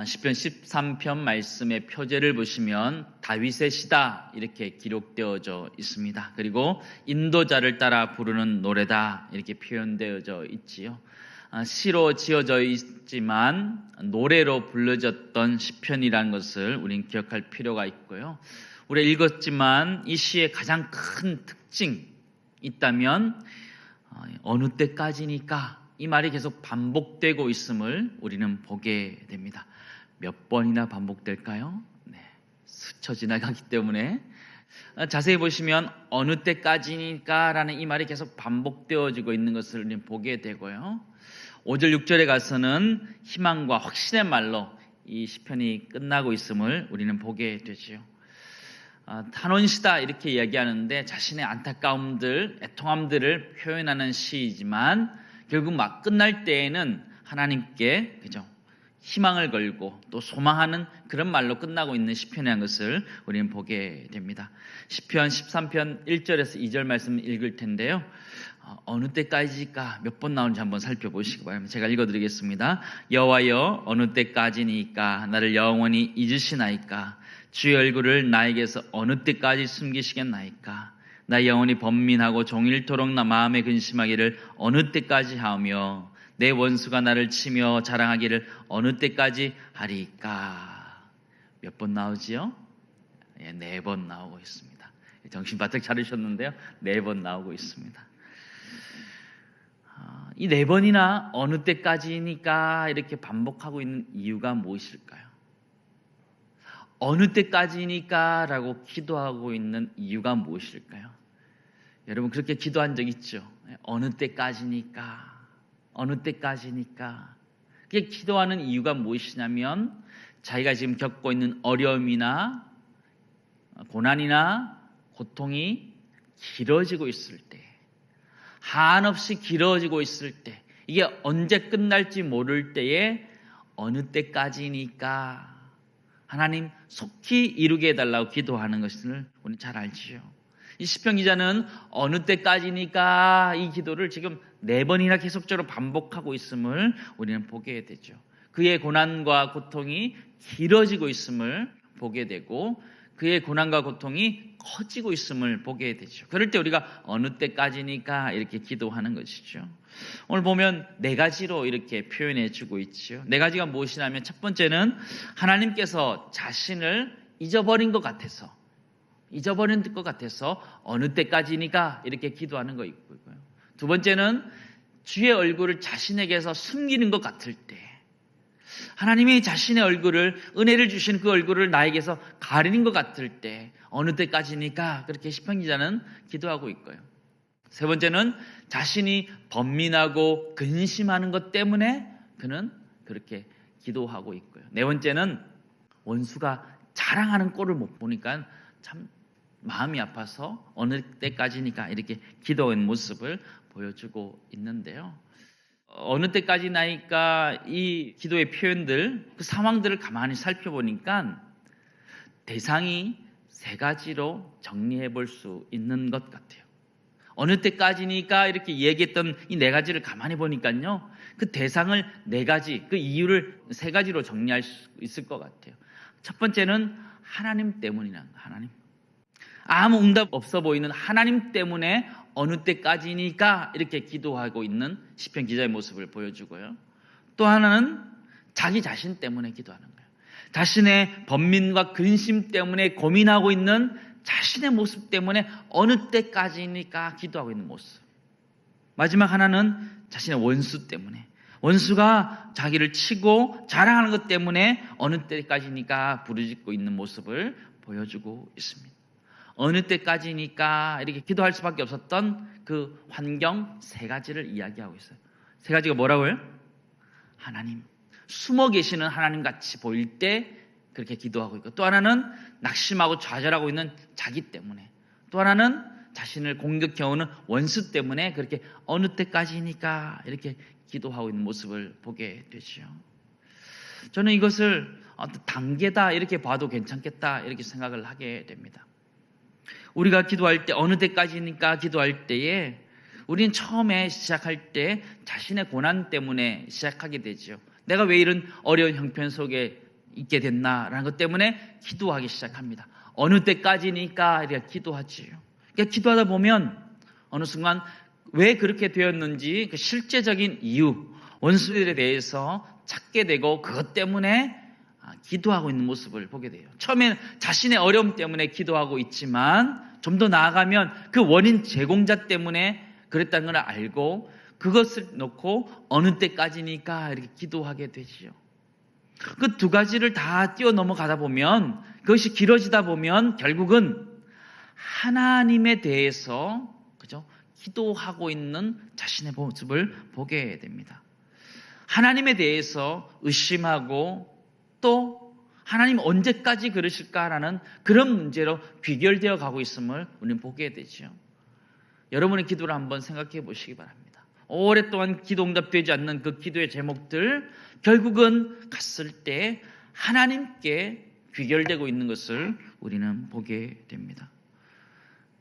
시편 13편 말씀의 표제를 보시면 다윗의 시다 이렇게 기록되어져 있습니다. 그리고 인도자를 따라 부르는 노래다 이렇게 표현되어져 있지요. 시로 지어져 있지만 노래로 불려졌던 시편이라는 것을 우리는 기억할 필요가 있고요. 우리가 읽었지만 이 시의 가장 큰 특징이 있다면 어느 때까지니까 이 말이 계속 반복되고 있음을 우리는 보게 됩니다. 몇 번이나 반복될까요? 스쳐 지나가기 때문에 자세히 보시면 어느 때까지니까 라는 이 말이 계속 반복되어지고 있는 것을 우리는 보게 되고요. 5절 6절에 가서는 희망과 확신의 말로 이 시편이 끝나고 있음을 우리는 보게 되지요. 탄원시다 이렇게 이야기하는데 자신의 안타까움들, 애통함들을 표현하는 시이지만 결국 막 끝날 때에는 하나님께 희망을 걸고 또 소망하는 그런 말로 끝나고 있는 시편이라는 것을 우리는 보게 됩니다. 시편 13편 1절에서 2절 말씀 읽을 텐데요. 어느 때까지일까 몇 번 나오는지 한번 살펴보시기 바랍니다. 제가 읽어드리겠습니다. 여호와여 어느 때까지니까 나를 영원히 잊으시나이까 주의 얼굴을 나에게서 어느 때까지 숨기시겠나이까 나 영원히 번민하고 종일토록 나 마음에 근심하기를 어느 때까지 하며 내 원수가 나를 치며 자랑하기를 어느 때까지 하리까. 몇 번 나오지요? 4번 나오고 있습니다. 정신 바짝 차리셨는데요. 4번 나오고 있습니다. 이 4번이나 어느 때까지니까 이렇게 반복하고 있는 이유가 무엇일까요? 어느 때까지니까 라고 기도하고 있는 이유가 무엇일까요? 여러분 그렇게 기도한 적 있죠? 어느 때까지니까 어느 때까지니까. 그게 기도하는 이유가 무엇이냐면 자기가 지금 겪고 있는 어려움이나 고난이나 고통이 길어지고 있을 때, 한없이 길어지고 있을 때, 이게 언제 끝날지 모를 때에 어느 때까지니까 하나님 속히 이루게 해달라고 기도하는 것을 우리는 잘 알지요. 이 시편 기자는 어느 때까지니까 이 기도를 지금 4번이나 계속적으로 반복하고 있음을 우리는 보게 되죠. 그의 고난과 고통이 길어지고 있음을 보게 되고 그의 고난과 고통이 커지고 있음을 보게 되죠. 그럴 때 우리가 어느 때까지니까 이렇게 기도하는 것이죠. 오늘 보면 4가지로 이렇게 표현해 주고 있죠. 4가지가 무엇이냐면 첫 번째는 하나님께서 자신을 잊어버린 것 같아서 어느 때까지니까 이렇게 기도하는 거 있고요. 두 번째는 주의 얼굴을 자신에게서 숨기는 것 같을 때, 하나님이 자신의 얼굴을, 은혜를 주신 그 얼굴을 나에게서 가리는 것 같을 때 어느 때까지니까 그렇게 시편 기자는 기도하고 있고요. 세 번째는 자신이 번민하고 근심하는 것 때문에 그는 그렇게 기도하고 있고요. 네 번째는 원수가 자랑하는 꼴을 못 보니까 참 마음이 아파서 어느 때까지니까 이렇게 기도하는 모습을 보여주고 있는데요. 어느 때까지나니까 이 기도의 표현들, 그 상황들을 가만히 살펴보니까 대상이 3가지로 정리해 볼 수 있는 것 같아요. 어느 때까지니까 이렇게 얘기했던 이 4가지를 가만히 보니까요, 그 대상을 4가지, 그 이유를 3가지로 정리할 수 있을 것 같아요. 첫 번째는 하나님 때문이라는 거, 하나님. 아무 응답 없어 보이는 하나님 때문에 어느 때까지니까 이렇게 기도하고 있는 시편 기자의 모습을 보여주고요. 또 하나는 자기 자신 때문에 기도하는 거예요. 자신의 번민과 근심 때문에 고민하고 있는 자신의 모습 때문에 어느 때까지니까 기도하고 있는 모습. 마지막 하나는 자신의 원수 때문에, 원수가 자기를 치고 자랑하는 것 때문에 어느 때까지니까 부르짖고 있는 모습을 보여주고 있습니다. 어느 때까지니까 이렇게 기도할 수밖에 없었던 그 환경 3가지를 이야기하고 있어요. 3가지가 뭐라고요? 하나님, 숨어 계시는 하나님 같이 보일 때 그렇게 기도하고 있고, 또 하나는 낙심하고 좌절하고 있는 자기 때문에, 또 하나는 자신을 공격해오는 원수 때문에 그렇게 어느 때까지니까 이렇게 기도하고 있는 모습을 보게 되죠. 저는 이것을 단계다 이렇게 봐도 괜찮겠다 이렇게 생각을 하게 됩니다. 우리가 기도할 때 어느 때까지니까 기도할 때에 우리는 처음에 시작할 때 자신의 고난 때문에 시작하게 되죠. 내가 왜 이런 어려운 형편 속에 있게 됐나라는 것 때문에 기도하기 시작합니다. 어느 때까지니까 이렇게 기도하지요. 그러니까 기도하다 보면 어느 순간 왜 그렇게 되었는지 그 실제적인 이유, 원수들에 대해서 찾게 되고 그것 때문에 기도하고 있는 모습을 보게 돼요. 처음에는 자신의 어려움 때문에 기도하고 있지만 좀 더 나아가면 그 원인 제공자 때문에 그랬다는 걸 알고 그것을 놓고 어느 때까지니까 이렇게 기도하게 되지요. 그 두 가지를 다 뛰어넘어가다 보면 그것이 길어지다 보면 결국은 하나님에 대해서 그죠? 기도하고 있는 자신의 모습을 보게 됩니다. 하나님에 대해서 의심하고 또 하나님 언제까지 그러실까라는 그런 문제로 귀결되어 가고 있음을 우리는 보게 되죠. 여러분의 기도를 한번 생각해 보시기 바랍니다. 오랫동안 기도 응답되지 않는 그 기도의 제목들 결국은 갔을 때 하나님께 귀결되고 있는 것을 우리는 보게 됩니다.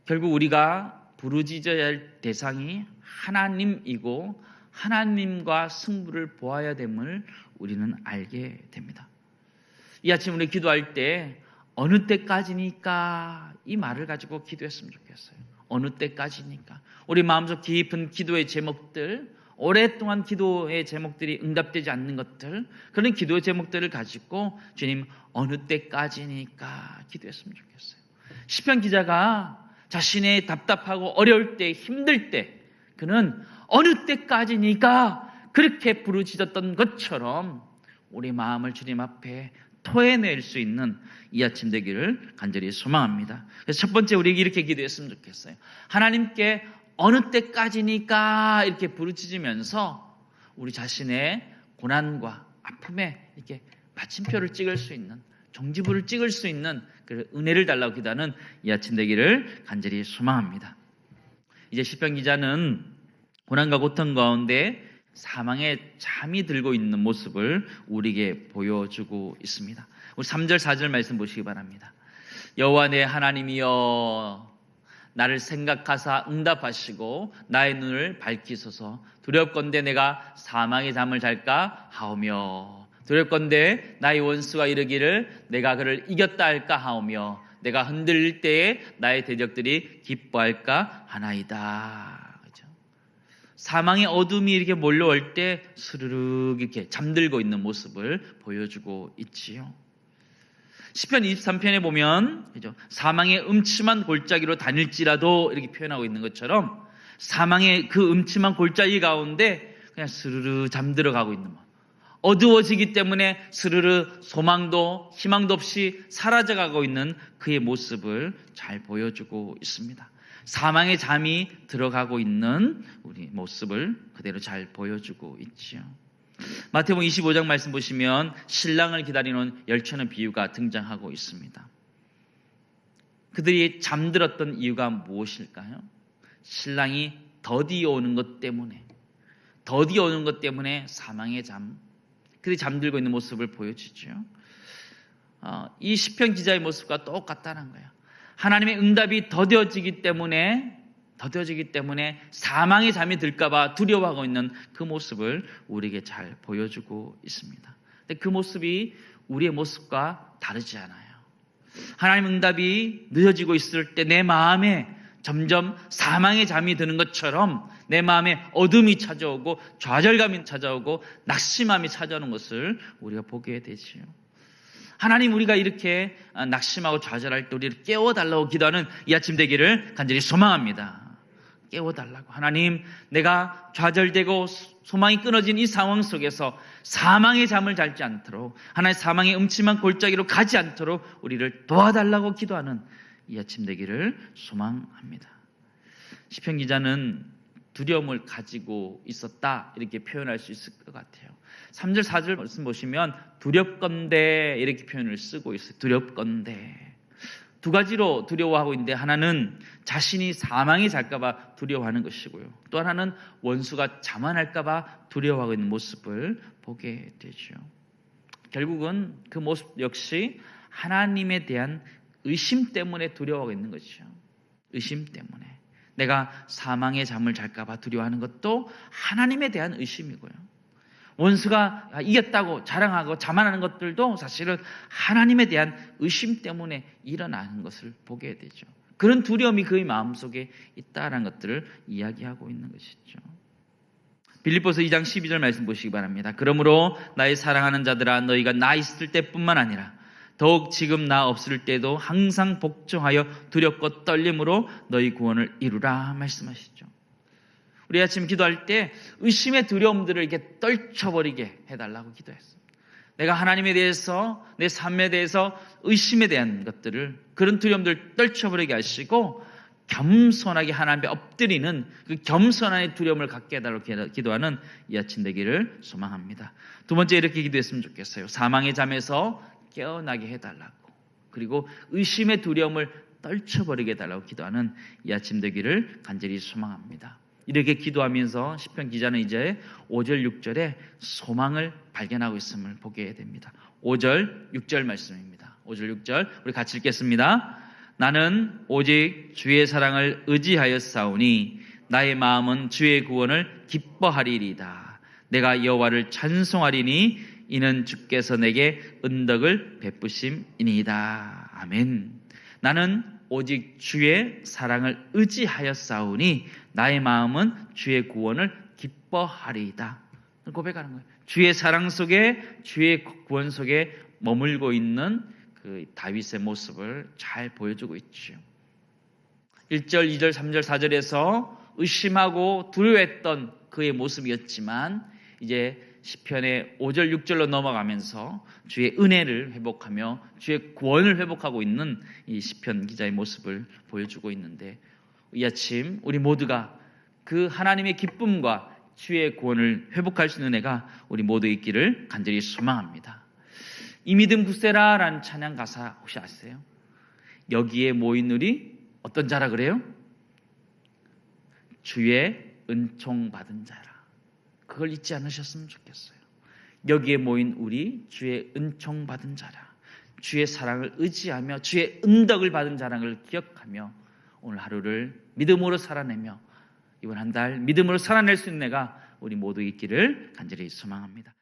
결국 우리가 부르짖어야 할 대상이 하나님이고 하나님과 승부를 보아야 됨을 우리는 알게 됩니다. 이 아침 우리 기도할 때 어느 때까지니까 이 말을 가지고 기도했으면 좋겠어요. 어느 때까지니까. 우리 마음속 깊은 기도의 제목들, 오랫동안 기도의 제목들이 응답되지 않는 것들, 그런 기도의 제목들을 가지고 주님 어느 때까지니까 기도했으면 좋겠어요. 시편 기자가 자신의 답답하고 어려울 때, 힘들 때 그는 어느 때까지니까 그렇게 부르짖었던 것처럼 우리 마음을 주님 앞에 토해낼 수 있는 이 아침 되기를 간절히 소망합니다. 그래서 첫 번째 우리 이렇게 기도했으면 좋겠어요. 하나님께 어느 때까지니까 이렇게 부르짖으면서 우리 자신의 고난과 아픔에 이렇게 마침표를 찍을 수 있는, 종지부를 찍을 수 있는 그 은혜를 달라고 기도하는 이 아침 되기를 간절히 소망합니다. 이제 시편 기자는 고난과 고통 가운데 사망의 잠이 들고 있는 모습을 우리에게 보여주고 있습니다. 우리 3절 4절 말씀 보시기 바랍니다. 여호와 내 하나님이여 나를 생각하사 응답하시고 나의 눈을 밝히소서. 두렵건대 내가 사망의 잠을 잘까 하오며 두렵건대 나의 원수가 이르기를 내가 그를 이겼다 할까 하오며 내가 흔들릴 때에 나의 대적들이 기뻐할까 하나이다. 사망의 어둠이 이렇게 몰려올 때 스르륵 이렇게 잠들고 있는 모습을 보여주고 있지요. 시편 23편에 보면 그죠? 사망의 음침한 골짜기로 다닐지라도 이렇게 표현하고 있는 것처럼 사망의 그 음침한 골짜기 가운데 그냥 스르르 잠들어 가고 있는 것. 어두워지기 때문에 스르르 소망도 희망도 없이 사라져가고 있는 그의 모습을 잘 보여주고 있습니다. 사망의 잠이 들어가고 있는 우리 모습을 그대로 잘 보여주고 있지요. 마태복음 25장 말씀 보시면 신랑을 기다리는 열처는 비유가 등장하고 있습니다. 그들이 잠들었던 이유가 무엇일까요? 신랑이 더디어 오는 것 때문에 사망의 잠, 그들이 잠들고 있는 모습을 보여주죠. 이 시편 기자의 모습과 똑같다는 거예요. 하나님의 응답이 더뎌지기 때문에 사망의 잠이 들까봐 두려워하고 있는 그 모습을 우리에게 잘 보여주고 있습니다. 근데 그 모습이 우리의 모습과 다르지 않아요. 하나님 응답이 늦어지고 있을 때 내 마음에 점점 사망의 잠이 드는 것처럼 내 마음에 어둠이 찾아오고 좌절감이 찾아오고 낙심함이 찾아오는 것을 우리가 보게 되지요. 하나님 우리가 이렇게 낙심하고 좌절할 때 우리를 깨워달라고 기도하는 이 아침 되기를 간절히 소망합니다. 깨워달라고. 하나님 내가 좌절되고 소망이 끊어진 이 상황 속에서 사망의 잠을 잘지 않도록 하나님 사망의 음침한 골짜기로 가지 않도록 우리를 도와달라고 기도하는 이 아침 되기를 소망합니다. 시편 기자는 두려움을 가지고 있었다 이렇게 표현할 수 있을 것 같아요. 3절 4절 말씀 보시면 두렵건대 이렇게 표현을 쓰고 있어요. 두렵건대. 두 가지로 두려워하고 있는데 하나는 자신이 사망에 잘까봐 두려워하는 것이고요. 또 하나는 원수가 자만할까봐 두려워하고 있는 모습을 보게 되죠. 결국은 그 모습 역시 하나님에 대한 의심 때문에 두려워하고 있는 것이죠. 의심 때문에. 내가 사망의 잠을 잘까봐 두려워하는 것도 하나님에 대한 의심이고요. 원수가 이겼다고 자랑하고 자만하는 것들도 사실은 하나님에 대한 의심 때문에 일어나는 것을 보게 되죠. 그런 두려움이 그의 마음속에 있다라는 것들을 이야기하고 있는 것이죠. 빌립보서 2장 12절 말씀 보시기 바랍니다. 그러므로 나의 사랑하는 자들아, 너희가 나 있을 때뿐만 아니라 더욱 지금 나 없을 때도 항상 복종하여 두렵고 떨림으로 너희 구원을 이루라 말씀하시죠. 우리 아침 기도할 때 의심의 두려움들을 이렇게 떨쳐버리게 해달라고 기도했습니다. 내가 하나님에 대해서, 내 삶에 대해서 의심에 대한 것들을, 그런 두려움들을 떨쳐버리게 하시고 겸손하게 하나님 앞에 엎드리는 그 겸손한 두려움을 갖게 해달라고 기도하는 이 아침 되기를 소망합니다. 두 번째, 이렇게 기도했으면 좋겠어요. 사망의 잠에서 깨어나게 해달라고, 그리고 의심의 두려움을 떨쳐버리게 해달라고 기도하는 이 아침 되기를 간절히 소망합니다. 이렇게 기도하면서 시편 기자는 이제 5절 6절에 소망을 발견하고 있음을 보게 됩니다. 5절 6절 말씀입니다. 5절 6절 우리 같이 읽겠습니다. 나는 오직 주의 사랑을 의지하여 싸우니 나의 마음은 주의 구원을 기뻐하리이다. 내가 여호와를 찬송하리니 이는 주께서 내게 은덕을 베푸심이니이다. 아멘. 나는 오직 주의 사랑을 의지하여 싸우니 나의 마음은 주의 구원을 기뻐하리이다. 고백하는 거예요. 주의 사랑 속에, 주의 구원 속에 머물고 있는 그 다윗의 모습을 잘 보여주고 있죠. 1절, 2절, 3절, 4절에서 의심하고 두려워했던 그의 모습이었지만 이제 시편의 5절, 6절로 넘어가면서 주의 은혜를 회복하며 주의 구원을 회복하고 있는 이 시편 기자의 모습을 보여주고 있는데, 이 아침 우리 모두가 그 하나님의 기쁨과 주의 구원을 회복할 수 있는 은혜가 우리 모두 있기를 간절히 소망합니다. 이 믿음 굳세라라는 찬양 가사 혹시 아세요? 여기에 모인 우리 어떤 자라 그래요? 주의 은총 받은 자라. 그걸 잊지 않으셨으면 좋겠어요. 여기에 모인 우리 주의 은총 받은 자라, 주의 사랑을 의지하며 주의 은덕을 받은 자랑을 기억하며 오늘 하루를 믿음으로 살아내며 이번 한 달 믿음으로 살아낼 수 있는 내가 우리 모두 있기를 간절히 소망합니다.